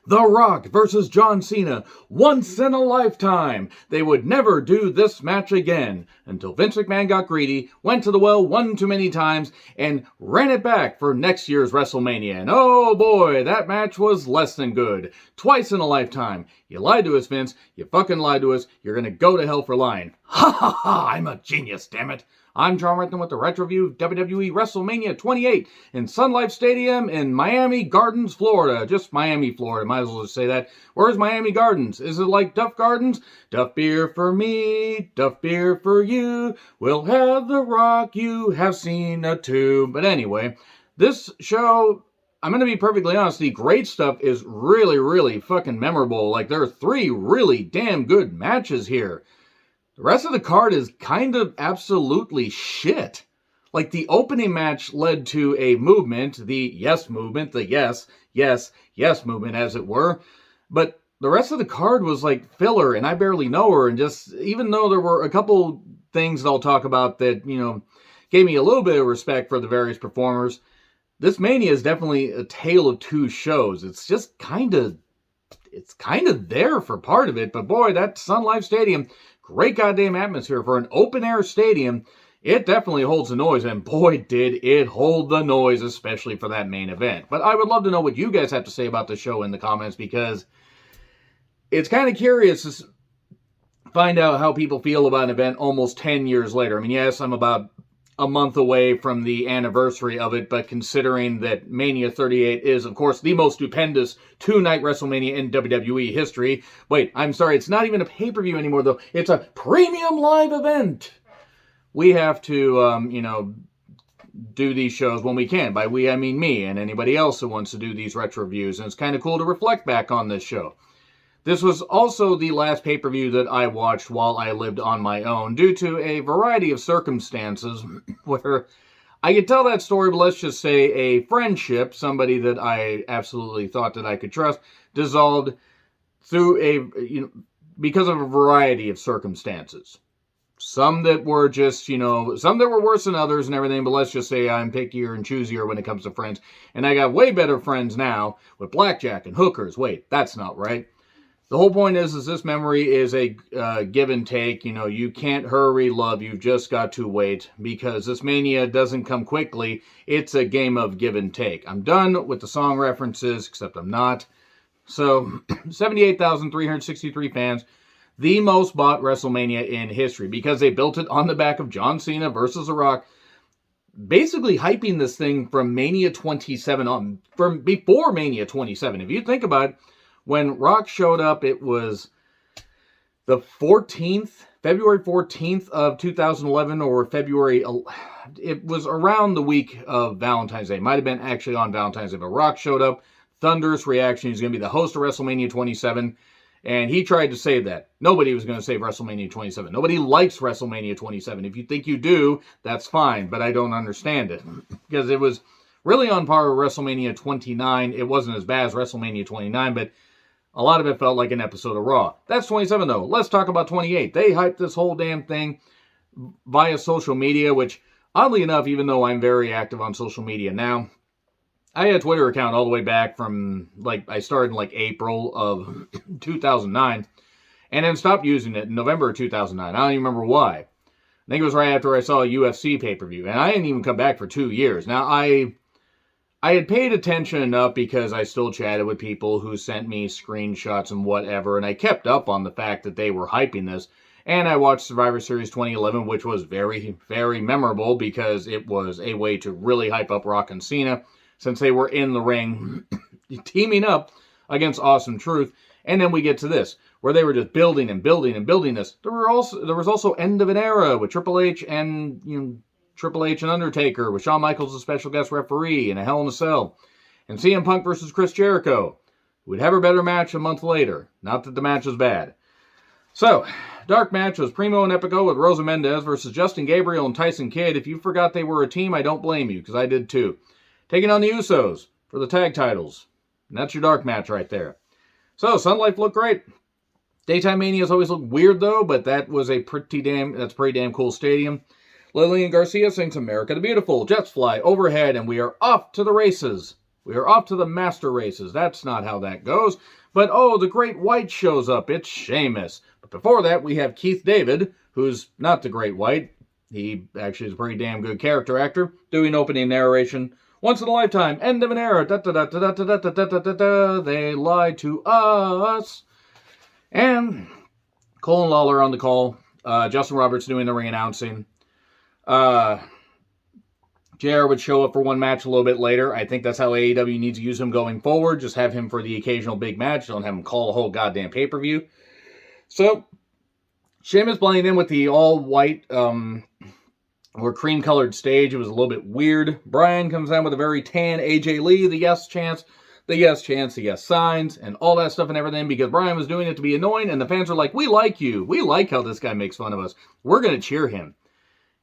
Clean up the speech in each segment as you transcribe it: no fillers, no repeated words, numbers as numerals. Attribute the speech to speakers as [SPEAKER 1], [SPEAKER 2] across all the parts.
[SPEAKER 1] The Rock versus John Cena, once in a lifetime. They would never do this match again until Vince McMahon got greedy, went to the well one too many times, and ran it back for next year's WrestleMania. And oh boy, that match was less than good. Twice in a lifetime. You lied to us, Vince. You fucking lied to us. You're gonna go to hell for lying. Ha ha ha! I'm a genius, damn it. I'm John Renton with the Retro Review of WWE WrestleMania 28 in Sun Life Stadium in Miami Gardens, Florida. Just Miami, Florida. Might as well just say that. Where's Miami Gardens? Is it like Duff Gardens? Duff beer for me, Duff beer for you. We'll have The Rock, you have Cena too. But anyway, this show, I'm going to be perfectly honest, the great stuff is really, really fucking memorable. Like, there are 3 really damn good matches here. The rest of the card is kind of absolutely shit. Like, the opening match led to a movement, the yes movement, the yes movement, as it were. But the rest of the card was like filler, and I barely know her. And just, even though there were a couple things that I'll talk about that, you know, gave me a little bit of respect for the various performers, this Mania is definitely a tale of 2 shows. It's just kind of there for part of it. But boy, that Sun Life Stadium, great goddamn atmosphere for an open-air stadium. It definitely holds the noise, and boy, did it hold the noise, especially for that main event. But I would love to know what you guys have to say about the show in the comments, because it's kind of curious to find out how people feel about an event almost 10 years later. I mean, yes, I'm about a month away from the anniversary of it, but considering that Mania 38 is, of course, the most stupendous 2-night WrestleMania in WWE history. Wait, I'm sorry, it's not even a pay-per-view anymore, though. It's a premium live event. We have to, do these shows when we can. By we, I mean me and anybody else who wants to do these retro reviews, and it's kind of cool to reflect back on this show. This was also the last pay-per-view that I watched while I lived on my own, due to a variety of circumstances where I could tell that story, but let's just say a friendship, somebody that I absolutely thought that I could trust, dissolved through because of a variety of circumstances. Some that were just, some that were worse than others and everything, but let's just say I'm pickier and choosier when it comes to friends. And I got way better friends now with blackjack and hookers. Wait, that's not right. The whole point is this memory is a give and take. You can't hurry love. You've just got to wait, because this Mania doesn't come quickly. It's a game of give and take. I'm done with the song references, except I'm not. So, 78,363 fans. The most bought WrestleMania in history, because they built it on the back of John Cena versus The Rock. Basically hyping this thing from Mania 27 on, from before Mania 27. If you think about it, when Rock showed up, it was the 14th, February 14th of 2011, or February, it was around the week of Valentine's Day. Might have been actually on Valentine's Day, but Rock showed up, thunderous reaction. He's going to be the host of WrestleMania 27, and he tried to save that. Nobody was going to save WrestleMania 27. Nobody likes WrestleMania 27. If you think you do, that's fine, but I don't understand it, because it was really on par with WrestleMania 29. It wasn't as bad as WrestleMania 29, but a lot of it felt like an episode of Raw. That's 27, though. Let's talk about 28. They hyped this whole damn thing via social media, which, oddly enough, even though I'm very active on social media now, I had a Twitter account all the way back from, I started in, April of 2009, and then stopped using it in November of 2009. I don't even remember why. I think it was right after I saw a UFC pay-per-view, and I didn't even come back for 2 years. Now, I had paid attention enough because I still chatted with people who sent me screenshots and whatever, and I kept up on the fact that they were hyping this. And I watched Survivor Series 2011, which was very, very memorable, because it was a way to really hype up Rock and Cena, since they were in the ring teaming up against Awesome Truth. And then we get to this, where they were just building and building and building this. There was also End of an Era with Triple H and Undertaker, with Shawn Michaels as a special guest referee in a Hell in a Cell, and CM Punk versus Chris Jericho. We'd have a better match a month later. Not that the match was bad. So, dark match was Primo and Epico with Rosa Mendez versus Justin Gabriel and Tyson Kidd. If you forgot they were a team, I don't blame you, because I did too. Taking on the Usos for the tag titles. And that's your dark match right there. So, Sun Life looked great. Daytime Manias always look weird, though, but that's a pretty damn cool stadium. Lillian Garcia sings America the Beautiful. Jets fly overhead, and we are off to the races We are off to the master races. That's not how that goes. But, oh, the Great White shows up. It's Sheamus. But before that, we have Keith David, who's not the Great White. He actually is a pretty damn good character actor, doing opening narration. Once in a lifetime, end of an era. They lied to us. And Cole and Lawler on the call. Justin Roberts doing the ring announcing. JR would show up for one match a little bit later. I think that's how AEW needs to use him going forward. Just have him for the occasional big match. Don't have him call the whole goddamn pay-per-view. So, Sheamus blending in with the all-white or cream-colored stage. It was a little bit weird. Bryan comes out with a very tan AJ Lee, the yes chants, the yes chants, the yes signs, and all that stuff and everything, because Bryan was doing it to be annoying, and the fans are like, we like you. We like how this guy makes fun of us. We're going to cheer him.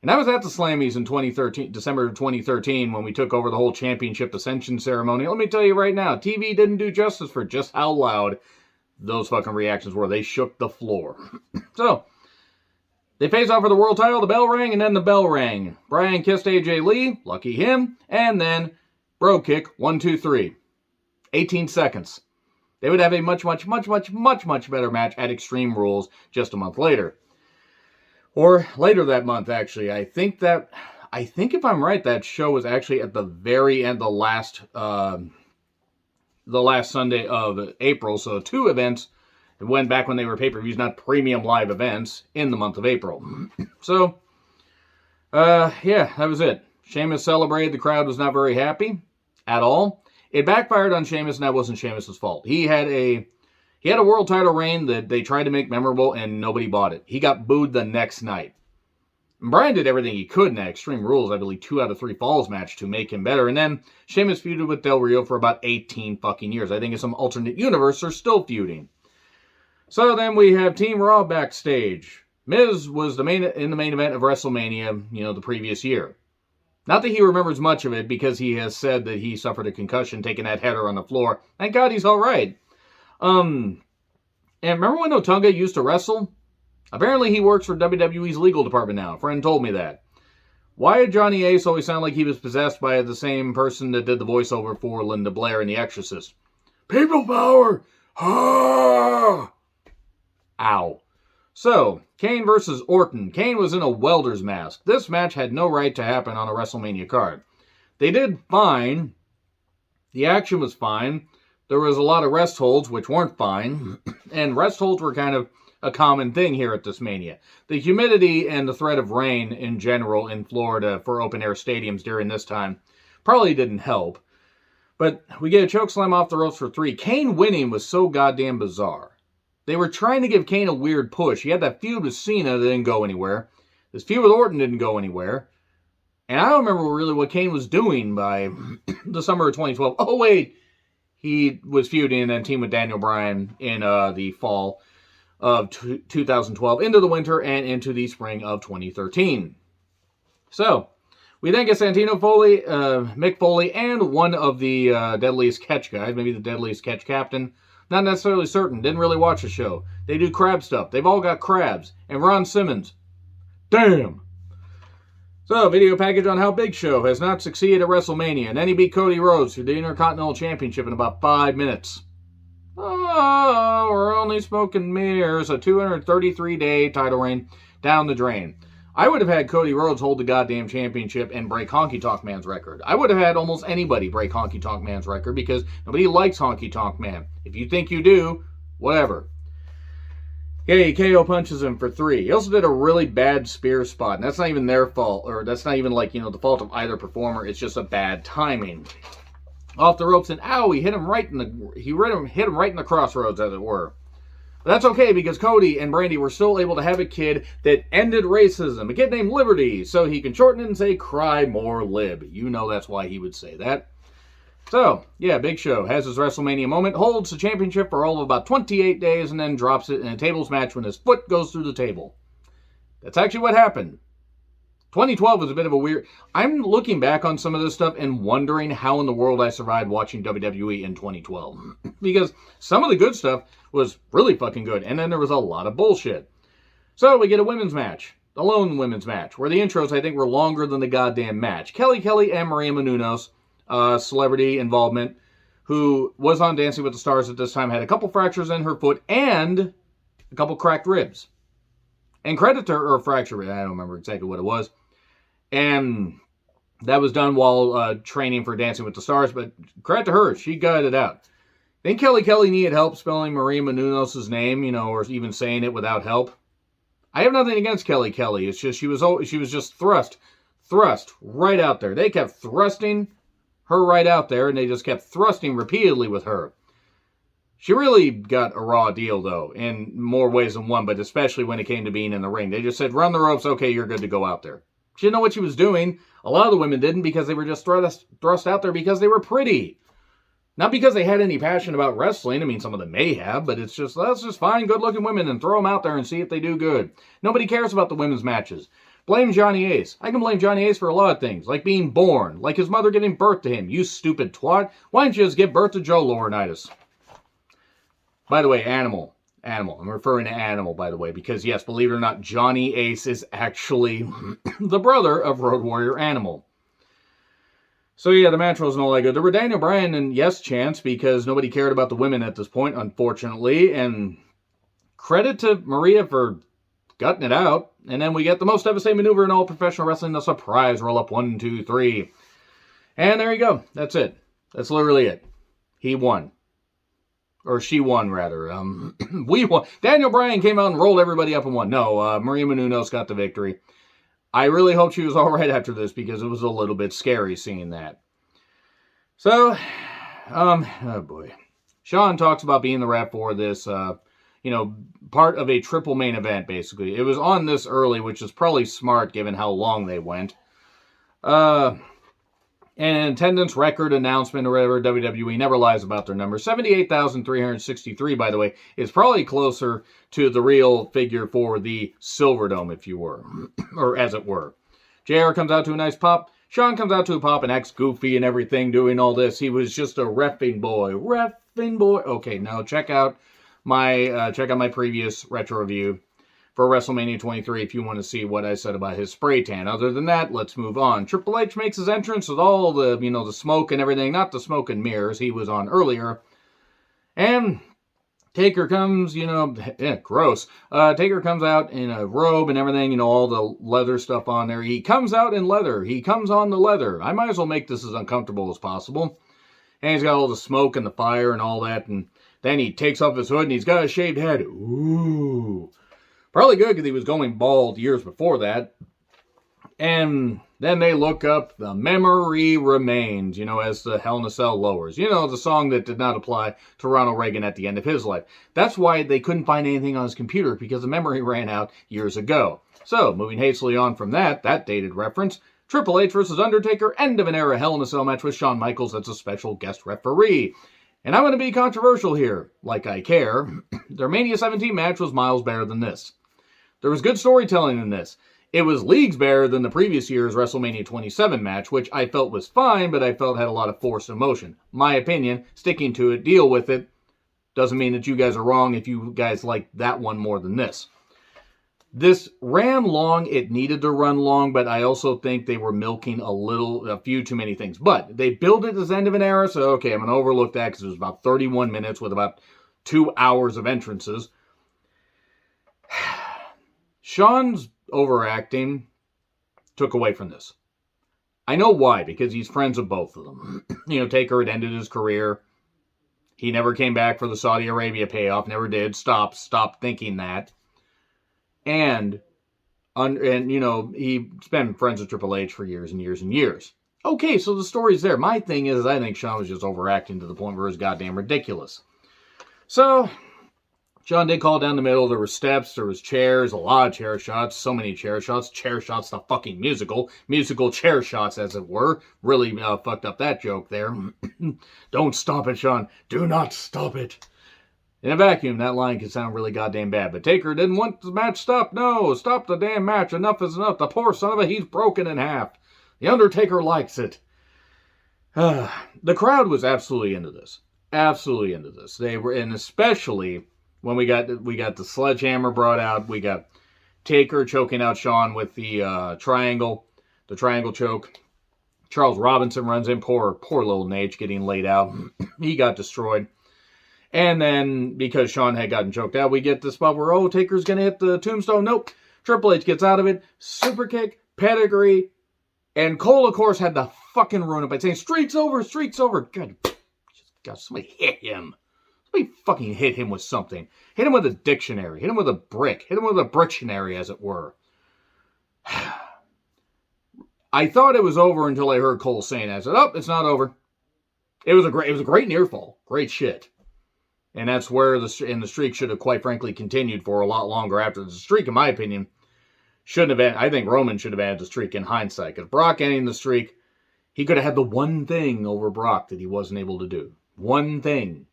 [SPEAKER 1] And I was at the Slammies in December 2013, when we took over the whole championship ascension ceremony. Let me tell you right now, TV didn't do justice for just how loud those fucking reactions were. They shook the floor. So, they face off for the world title, the bell rang, and then the bell rang. Bryan kissed AJ Lee, lucky him, and then bro kick, 1, 2, 3. 18 seconds. They would have a much better match at Extreme Rules just a month later. Or later that month, actually. I think if I'm right, that show was actually at the very end, the last Sunday of April. So 2 events. It went back when they were pay-per-views, not premium live events, in the month of April. So, yeah, that was it. Sheamus celebrated. The crowd was not very happy at all. It backfired on Sheamus, and that wasn't Sheamus' fault. He had a world title reign that they tried to make memorable, and nobody bought it. He got booed the next night. And Bryan did everything he could in that Extreme Rules, I believe 2 out of 3 Falls match to make him better. And then Sheamus feuded with Del Rio for about 18 fucking years. I think in some alternate universe they're still feuding. So then we have Team Raw Backstage. Miz was in the main event of WrestleMania, the previous year. Not that he remembers much of it, because he has said that he suffered a concussion taking that header on the floor. Thank God he's alright. And remember when Otunga used to wrestle? Apparently he works for WWE's legal department now. A friend told me that. Why did Johnny Ace always sound like he was possessed by the same person that did the voiceover for Linda Blair in The Exorcist? People power! Ah! Ow. So, Kane versus Orton. Kane was in a welder's mask. This match had no right to happen on a WrestleMania card. They did fine. The action was fine. There was a lot of rest holds, which weren't fine. And rest holds were kind of a common thing here at this Mania. The humidity and the threat of rain in general in Florida for open-air stadiums during this time probably didn't help. But we get a chokeslam off the ropes for 3. Kane winning was so goddamn bizarre. They were trying to give Kane a weird push. He had that feud with Cena that didn't go anywhere. This feud with Orton didn't go anywhere. And I don't remember really what Kane was doing by the summer of 2012. Oh, wait. He was feuding and then teamed with Daniel Bryan in the fall of 2012, into the winter and into the spring of 2013. So, we then get Santino Foley, Mick Foley, and one of the Deadliest Catch guys, maybe the Deadliest Catch captain. Not necessarily certain. Didn't really watch the show. They do crab stuff. They've all got crabs. And Ron Simmons. Damn! So, video package on how Big Show has not succeeded at WrestleMania. And then he beat Cody Rhodes for the Intercontinental Championship in about 5 minutes. Oh, we're only smoking mirrors. A 233-day title reign down the drain. I would have had Cody Rhodes hold the goddamn championship and break Honky Tonk Man's record. I would have had almost anybody break Honky Tonk Man's record because nobody likes Honky Tonk Man. If you think you do, whatever. Okay, KO punches him for 3. He also did a really bad spear spot, and that's not even their fault, or that's not even the fault of either performer. It's just a bad timing. Off the ropes, and ow, he hit him right in the crossroads, as it were. But that's okay, because Cody and Brandi were still able to have a kid that ended racism, a kid named Liberty, so he can shorten it and say, cry more lib. You know that's why he would say that. So, yeah, Big Show has his WrestleMania moment, holds the championship for all of about 28 days, and then drops it in a tables match when his foot goes through the table. That's actually what happened. 2012 was a bit of a weird... I'm looking back on some of this stuff and wondering how in the world I survived watching WWE in 2012. Because some of the good stuff was really fucking good, and then there was a lot of bullshit. So we get a women's match. The lone women's match, where the intros, I think, were longer than the goddamn match. Kelly and Maria Menounos celebrity involvement, who was on Dancing with the Stars at this time, had a couple fractures in her foot and a couple cracked ribs. And credit to her, or fracture, I don't remember exactly what it was. And that was done while training for Dancing with the Stars, but credit to her, she got it out. I think Kelly needed help spelling Maria Menounos' name, or even saying it without help. I have nothing against Kelly. It's just she was just thrust right out there. They kept thrusting her right out there, and they just kept thrusting repeatedly with her. She really got a raw deal, though, in more ways than one, but especially when it came to being in the ring. They just said, run the ropes, okay, you're good to go out there. She didn't know what she was doing. A lot of the women didn't, because they were just thrust out there because they were pretty. Not because they had any passion about wrestling. I mean, some of them may have, but it's just, let's just find good-looking women and throw them out there and see if they do good. Nobody cares about the women's matches. Blame Johnny Ace. I can blame Johnny Ace for a lot of things, like being born, like his mother giving birth to him. You stupid twat. Why didn't you just give birth to Joe Laurinaitis? By the way, Animal. I'm referring to Animal, by the way, because yes, believe it or not, Johnny Ace is actually the brother of Road Warrior Animal. So yeah, the match wasn't all that good. There were Daniel Bryan and Yes chants because nobody cared about the women at this point, unfortunately. And credit to Maria for gutting it out. And then we get the most devastating maneuver in all professional wrestling, the surprise roll-up 1, 2, 3. And there you go. That's it. That's literally it. He won. Or she won, rather. We won. Daniel Bryan came out and rolled everybody up and won. No, Maria Menounos got the victory. I really hope she was all right after this, because it was a little bit scary seeing that. So, oh boy. Sean talks about being the ref for this, part of a triple main event, basically. It was on this early, which is probably smart given how long they went. And attendance record announcement or whatever, WWE never lies about their numbers. 78,363, by the way, is probably closer to the real figure for the Silverdome, if you were, or as it were. JR comes out to a nice pop. Sean comes out to a pop and acts goofy and everything, doing all this. He was just a reffing boy. Okay, now check out my previous retro review for WrestleMania 23 if you want to see what I said about his spray tan. Other than that, let's move on. Triple H makes his entrance with all the, the smoke and everything. Not the smoke and mirrors he was on earlier. And Taker comes, gross. Taker comes out in a robe and everything, all the leather stuff on there. He comes out in leather. He comes on the leather. I might as well make this as uncomfortable as possible. And he's got all the smoke and the fire and all that. And then he takes off his hood and he's got a shaved head. Ooh. Probably good because he was going bald years before that. And then they look up The Memory Remains, as the Hell in a Cell lowers. The song that did not apply to Ronald Reagan at the end of his life. That's why they couldn't find anything on his computer, because the memory ran out years ago. So, moving hastily on from that dated reference, Triple H versus Undertaker, end of an era Hell in a Cell match with Shawn Michaels as a special guest referee. And I'm going to be controversial here, like I care. Their Mania 17 match was miles better than this. There was good storytelling in this. It was leagues better than the previous year's WrestleMania 27 match, which I felt was fine, but I felt had a lot of forced emotion. My opinion, sticking to it, deal with it, doesn't mean that you guys are wrong if you guys like that one more than this. This ran long, it needed to run long, but I also think they were milking a few too many things. But they built it as end of an era, so okay, I'm going to overlook that because it was about 31 minutes with about 2 hours of entrances. Sean's overacting took away from this. I know why, because he's friends with both of them. Taker had ended his career. He never came back for the Saudi Arabia payoff, never did. Stop thinking that. And he's been friends with Triple H for years and years and years. Okay, so the story's there. My thing is, I think Sean was just overacting to the point where it was goddamn ridiculous. So John did call down the middle. There were steps, there was chairs, a lot of chair shots, so many chair shots, the fucking musical chair shots, as it were. Really fucked up that joke there. Don't stop it, Sean. Do not stop it. In a vacuum, that line could sound really goddamn bad, but Taker didn't want the match stopped. No, stop the damn match. Enough is enough. The poor son of a, he's broken in half. The Undertaker likes it. The crowd was absolutely into this. Absolutely into this. They were, and especially when we got the sledgehammer brought out, we got Taker choking out Sean with the triangle choke. Charles Robinson runs in. Poor little Nate getting laid out. He got destroyed. And then, because Shawn had gotten choked out, we get the spot where, Taker's going to hit the tombstone. Nope. Triple H gets out of it. Super kick, pedigree. And Cole, of course, had to fucking ruin it by saying, streak's over, streak's over. God, somebody hit him. Somebody fucking hit him with something. Hit him with a dictionary. Hit him with a brick. Hit him with a bricktionary, as it were. I thought it was over until I heard Cole saying that. I said, it's not over. It was a great near fall. Great shit. And that's where the streak should have, quite frankly, continued for a lot longer after. The streak, in my opinion, shouldn't have been. I think Roman should have ended the streak in hindsight. Because Brock ending the streak, he could have had the one thing over Brock that he wasn't able to do. One thing.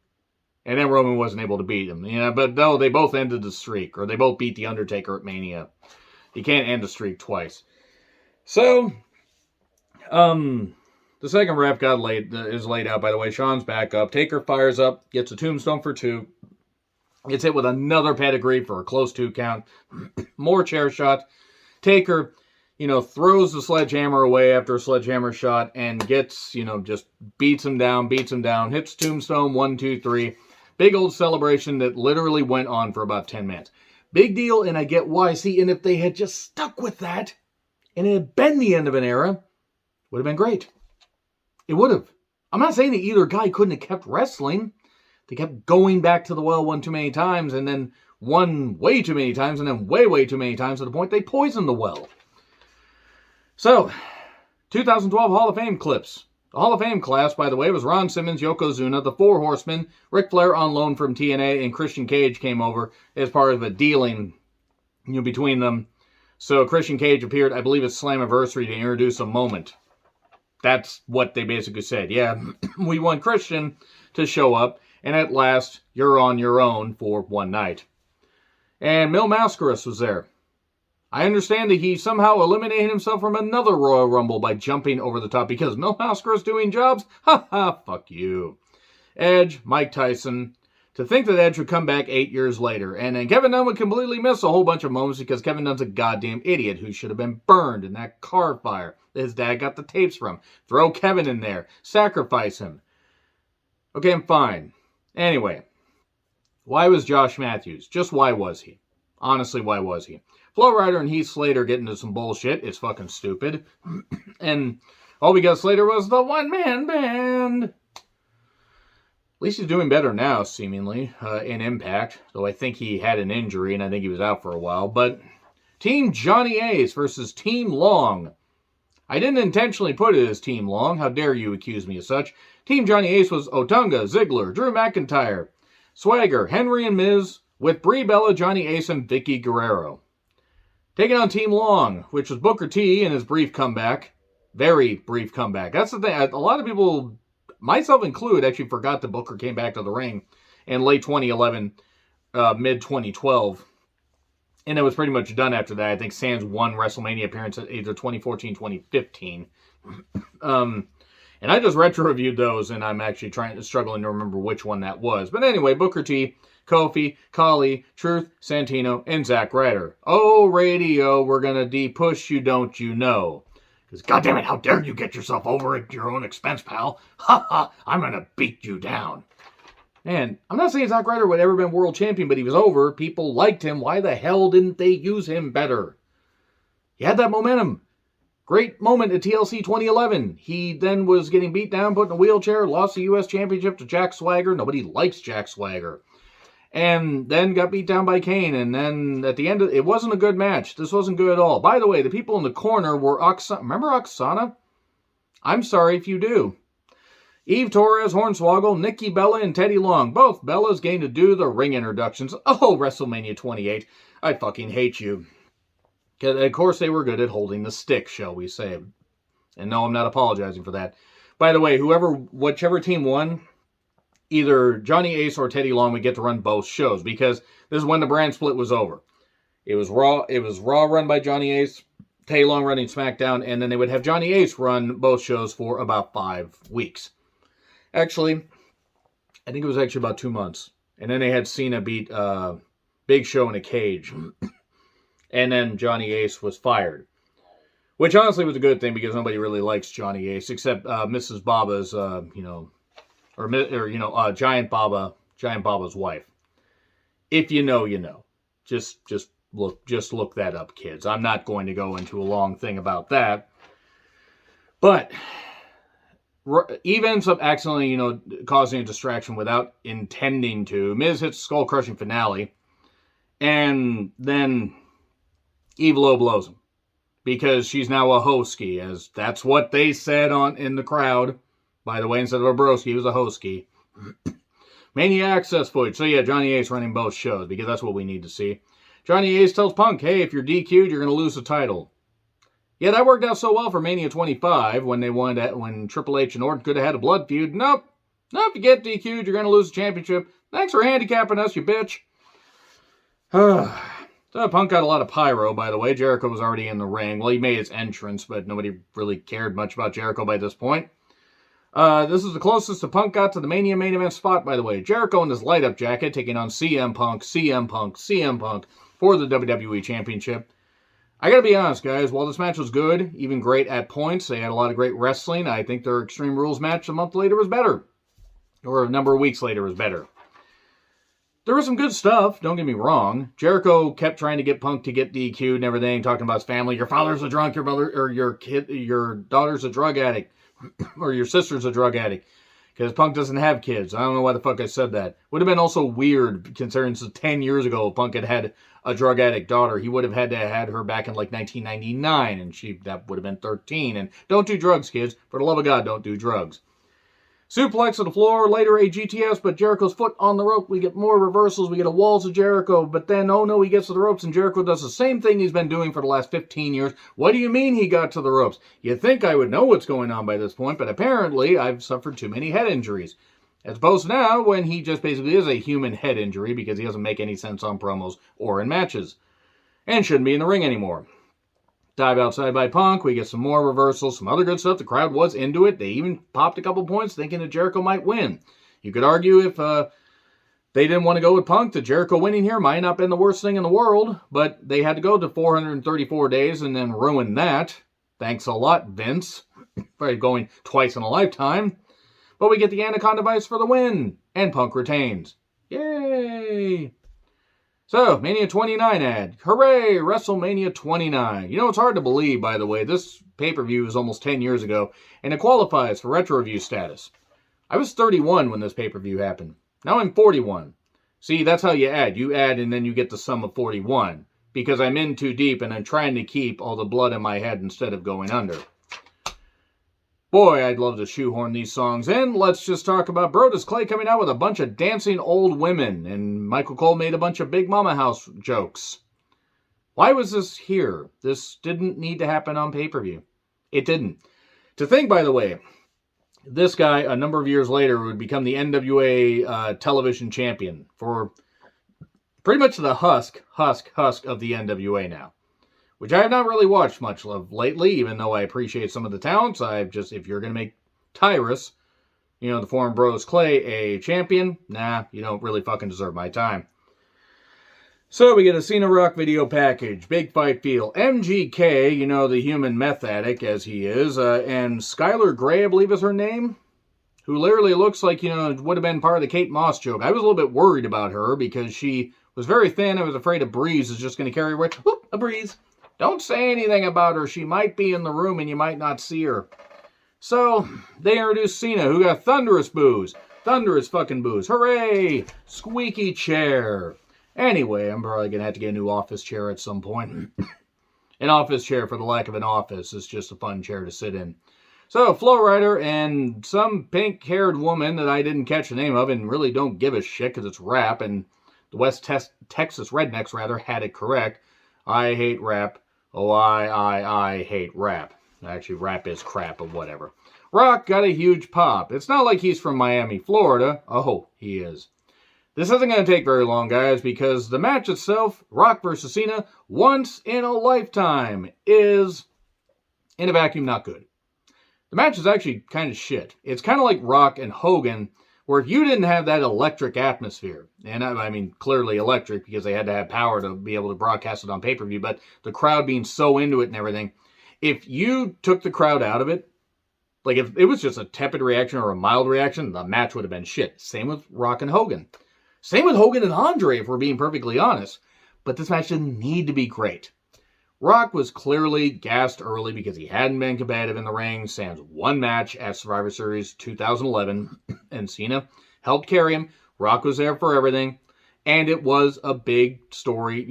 [SPEAKER 1] And then Roman wasn't able to beat him. But no, they both ended the streak. Or they both beat The Undertaker at Mania. You can't end a streak twice. So, the second ref is laid out, by the way. Shawn's back up. Taker fires up, gets a tombstone for 2. Gets hit with another pedigree for a close 2 count. More chair shot. Taker, throws the sledgehammer away after a sledgehammer shot and gets, just beats him down. Hits tombstone, 1, 2, 3. Big old celebration that literally went on for about 10 minutes. Big deal, and I get why. See, and if they had just stuck with that, and it had been the end of an era, would have been great. It would have. I'm not saying that either guy couldn't have kept wrestling. They kept going back to the well one too many times, and then one way too many times, and then way too many times to the point they poisoned the well. So, 2012 Hall of Fame clips. The Hall of Fame class, by the way, was Ron Simmons, Yokozuna, the Four Horsemen, Ric Flair on loan from TNA, and Christian Cage came over as part of a dealing between them. So Christian Cage appeared, I believe, at Slammiversary to introduce a moment. That's what they basically said. Yeah, we want Christian to show up, and at last, you're on your own for one night. And Mil Mascaras was there. I understand that he somehow eliminated himself from another Royal Rumble by jumping over the top because Mil Mascaras doing jobs? Ha ha, fuck you. Edge, Mike Tyson. To think that Edge would come back 8 years later. And then Kevin Dunn would completely miss a whole bunch of moments because Kevin Dunn's a goddamn idiot who should have been burned in that car fire that his dad got the tapes from. Throw Kevin in there. Sacrifice him. Okay, I'm fine. Anyway. Why was Josh Matthews? Just why was he? Honestly, why was he? Flo Rida and Heath Slater get into some bullshit. It's fucking stupid. And all we got Slater was the one-man band. At least he's doing better now, seemingly, in Impact. Though I think he had an injury, and I think he was out for a while. But Team Johnny Ace versus Team Long. I didn't intentionally put it as Team Long. How dare you accuse me of such. Team Johnny Ace was Otunga, Ziggler, Drew McIntyre, Swagger, Henry and Miz, with Brie Bella, Johnny Ace, and Vicky Guerrero. Taking on Team Long, which was Booker T in his brief comeback. Very brief comeback. That's the thing. A lot of people, myself included, actually forgot that Booker came back to the ring in late 2011, mid-2012. And it was pretty much done after that. I think Sans won WrestleMania appearance at either 2014, 2015. And I just retro-reviewed those, and I'm actually struggling to remember which one that was. But anyway, Booker T, Kofi, Khali, Truth, Santino, and Zack Ryder. Oh, radio, we're going to de-push you, don't you know? Because, goddammit, how dare you get yourself over at your own expense, pal? Ha ha, I'm going to beat you down. Man, I'm not saying Zack Ryder would ever been world champion, but he was over. People liked him. Why the hell didn't they use him better? He had that momentum. Great moment at TLC 2011. He then was getting beat down, put in a wheelchair, lost the U.S. Championship to Jack Swagger. Nobody likes Jack Swagger. And then got beat down by Kane. And then at the end, it wasn't a good match. This wasn't good at all. By the way, the people in the corner were Oksana. Remember Oksana? I'm sorry if you do. Eve Torres, Hornswoggle, Nikki Bella, and Teddy Long. Both Bellas getting to do the ring introductions. Oh, WrestleMania 28. I fucking hate you. Of course, they were good at holding the stick, shall we say. And no, I'm not apologizing for that. By the way, whichever team won, either Johnny Ace or Teddy Long would get to run both shows, because this is when the brand split was over. It was Raw run by Johnny Ace, Teddy Long running SmackDown, and then they would have Johnny Ace run both shows for about 5 weeks. Actually, I think it was actually about 2 months. And then they had Cena beat Big Show in a cage. And then Johnny Ace was fired. Which honestly was a good thing because nobody really likes Johnny Ace except Mrs. Baba's, Giant Baba's wife. If you know, you know. Just look that up, kids. I'm not going to go into a long thing about that. But Eve ends up accidentally, causing a distraction without intending to. Miz hits a skull-crushing finale. And then Eve low blows him. Because she's now a Hosky, as that's what they said in the crowd. By the way, instead of a broski, he was a Hosky. Mania Access footage. So yeah, Johnny Ace running both shows, because that's what we need to see. Johnny Ace tells Punk, hey, if you're DQ'd, you're going to lose the title. Yeah, that worked out so well for Mania 25, when Triple H and Orton could have had a blood feud. Nope, if you get DQ'd, you're going to lose the championship. Thanks for handicapping us, you bitch. So Punk got a lot of pyro, by the way. Jericho was already in the ring. Well, he made his entrance, but nobody really cared much about Jericho by this point. This is the closest the Punk got to the Mania main event spot, by the way. Jericho in his light-up jacket, taking on CM Punk for the WWE Championship. I gotta be honest, guys. While this match was good, even great at points, they had a lot of great wrestling, I think their Extreme Rules match a month later was better. Or a number of weeks later was better. There was some good stuff, don't get me wrong. Jericho kept trying to get Punk to get DQ'd and everything, talking about his family. Your father's a drunk, your daughter's a drug addict, or your sister's a drug addict. Because Punk doesn't have kids. I don't know why the fuck I said that. Would have been also weird, considering since 10 years ago, Punk had a drug addict daughter. He would have had to have had her back in like 1999, and that would have been 13. And don't do drugs, kids. For the love of God, don't do drugs. Suplex on the floor, later a GTS, but Jericho's foot on the rope. We get more reversals. We get a walls of Jericho, but then, oh no, he gets to the ropes, and Jericho does the same thing he's been doing for the last 15 years. What do you mean he got to the ropes? You'd think I would know what's going on by this point, but apparently I've suffered too many head injuries. As opposed to now, when he just basically is a human head injury because he doesn't make any sense on promos or in matches. And shouldn't be in the ring anymore. Dive outside by Punk. We get some more reversals, some other good stuff. The crowd was into it. They even popped a couple points thinking that Jericho might win. You could argue if they didn't want to go with Punk, that Jericho winning here might not have been the worst thing in the world, but they had to go to 434 days and then ruin that. Thanks a lot, Vince, for going twice in a lifetime. But we get the Anaconda Vice for the win, and Punk retains. Yay! So, Mania 29 ad. Hooray! WrestleMania 29. It's hard to believe, by the way. This pay-per-view was almost 10 years ago, and it qualifies for retro review status. I was 31 when this pay-per-view happened. Now I'm 41. See, that's how you add. You add, and then you get the sum of 41. Because I'm in too deep, and I'm trying to keep all the blood in my head instead of going under. Boy, I'd love to shoehorn these songs in. Let's just talk about Brodus Clay coming out with a bunch of dancing old women, and Michael Cole made a bunch of Big Mama House jokes. Why was this here? This didn't need to happen on pay-per-view. It didn't. To think, by the way, this guy, a number of years later, would become the NWA television champion for pretty much the husk of the NWA now. Which I have not really watched much of lately, even though I appreciate some of the talents. If you're going to make Tyrus, the former Brodus Clay, a champion, nah, you don't really fucking deserve my time. So we get a Cena Rock video package, big fight feel. MGK, the human meth addict as he is, and Skylar Grey, I believe is her name, who literally looks like, would have been part of the Kate Moss joke. I was a little bit worried about her because she was very thin. I was afraid a breeze is just going to carry her away. Whoop, a breeze. Don't say anything about her. She might be in the room and you might not see her. So, they introduced Cena, who got thunderous boos. Thunderous fucking boos. Hooray! Squeaky chair. Anyway, I'm probably going to have to get a new office chair at some point. An office chair for the lack of an office. It's just a fun chair to sit in. So, Flo Rida and some pink-haired woman that I didn't catch the name of and really don't give a shit because it's rap, and the West Texas Rednecks, rather, had it correct. I hate rap. Oh, I hate rap. Actually, rap is crap, but whatever. Rock got a huge pop. It's not like he's from Miami, Florida. Oh, he is. This isn't going to take very long, guys, because the match itself, Rock versus Cena, once in a lifetime, is, in a vacuum, not good. The match is actually kind of shit. It's kind of like Rock and Hogan, where if you didn't have that electric atmosphere, and I mean clearly electric because they had to have power to be able to broadcast it on pay-per-view, but the crowd being so into it and everything, if you took the crowd out of it, like if it was just a tepid reaction or a mild reaction, the match would have been shit. Same with Rock and Hogan. Same with Hogan and Andre, if we're being perfectly honest. But this match didn't need to be great. Rock was clearly gassed early because he hadn't been competitive in the ring sans one match at Survivor Series 2011, and Cena helped carry him. Rock was there for everything, and it was a big story,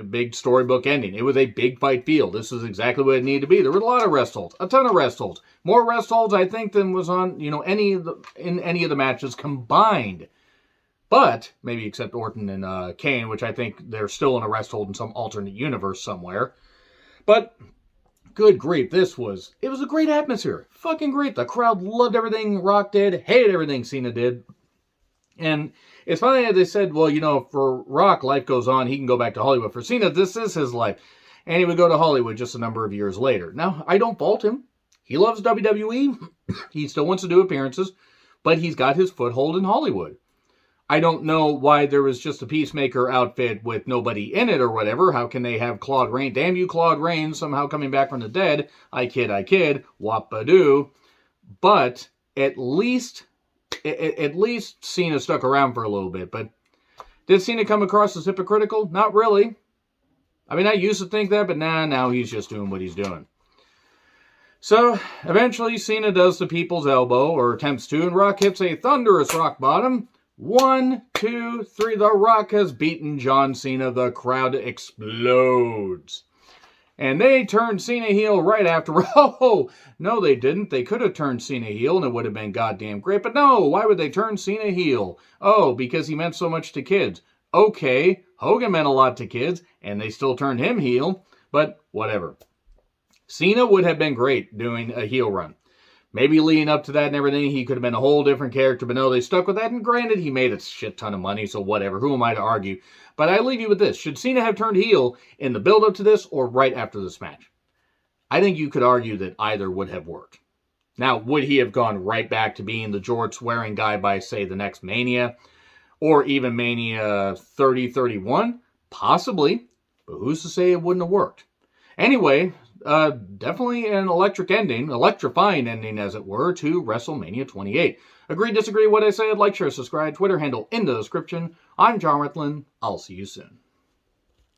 [SPEAKER 1] big storybook ending. It was a big fight field. This is exactly what it needed to be. There were a lot of rest holds, a ton of rest holds, more rest holds I think than was on any of the matches combined. But maybe except Orton and Kane, which I think they're still in a rest hold in some alternate universe somewhere. But good grief, it was a great atmosphere. Fucking great. The crowd loved everything Rock did, hated everything Cena did. And it's funny that they said, well, for Rock, life goes on. He can go back to Hollywood. For Cena, this is his life. And he would go to Hollywood just a number of years later. Now, I don't fault him. He loves WWE. He still wants to do appearances. But he's got his foothold in Hollywood. I don't know why there was just a Peacemaker outfit with nobody in it or whatever. How can they have Claude Rains? Damn you, Claude Rains, somehow coming back from the dead. I kid, whoop-a-doo. But at least Cena stuck around for a little bit. But did Cena come across as hypocritical? Not really. I mean, I used to think that, but now he's just doing what he's doing. So, eventually, Cena does the people's elbow, or attempts to, and Rock hits a thunderous rock bottom. 1, 2, 3, The Rock has beaten John Cena. The crowd explodes. And they turned Cena heel right after. Oh, no they didn't. They could have turned Cena heel and it would have been goddamn great. But no, why would they turn Cena heel? Oh, because he meant so much to kids. Okay, Hogan meant a lot to kids and they still turned him heel. But whatever. Cena would have been great doing a heel run. Maybe leading up to that and everything, he could have been a whole different character, but no, they stuck with that. And granted, he made a shit ton of money, so whatever. Who am I to argue? But I leave you with this. Should Cena have turned heel in the build-up to this or right after this match? I think you could argue that either would have worked. Now, would he have gone right back to being the jorts-wearing guy by, say, the next Mania? Or even Mania 30, 31? Possibly. But who's to say it wouldn't have worked? Anyway, definitely an electrifying ending, as it were, to WrestleMania 28. Agree, disagree, what I said? Like, share, subscribe, Twitter handle in the description. I'm John Ritlin. I'll see you soon.